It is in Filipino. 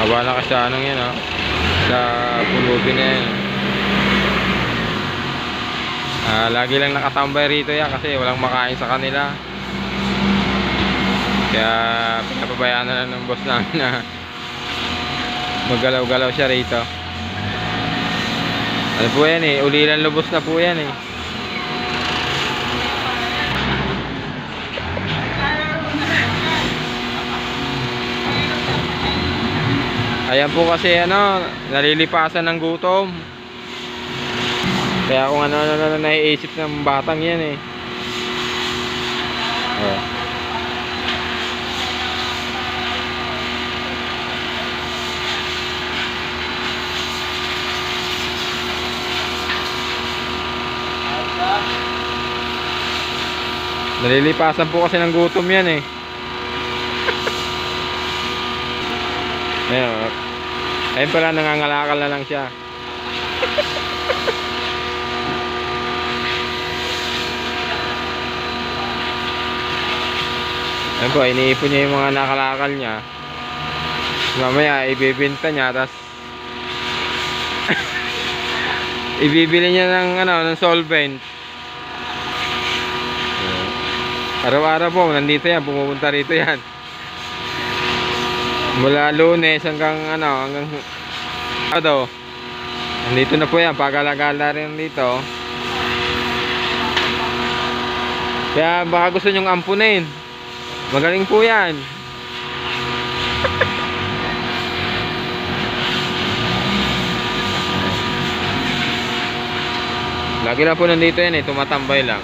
Gawa na kasi anong yan, oh. Sa pulubi na yan. Lagi lang nakatambay rito yan kasi walang makain sa kanila. Kaya pinapabayaan na lang ng boss namin na maggalaw-galaw siya rito. Ano po yan eh, ulilan lubos na po yan eh. Ayan po kasi ano, nalilipasan ng gutom. Kaya kung ano na naiisip ng batang yan eh. Oh. Nalilipasan po kasi ng gutom yan eh. Ayun, ayun pala, nangangalakal na lang siya. Ayun po, iniipon niya yung mga nakalakal niya. Mamaya ibibenta niya, tas ibibili niya ng ano, ng solvent. Araw-araw po nandito yan, pumupunta rito yan. Mula Lunes hanggang ano, hanggang Sabado. Nandito na po yan, pagala-gala rin dito. Kaya baka gusto nyong ampunin. Magaling po yan. Lagi na po nandito yan eh, tumatambay lang.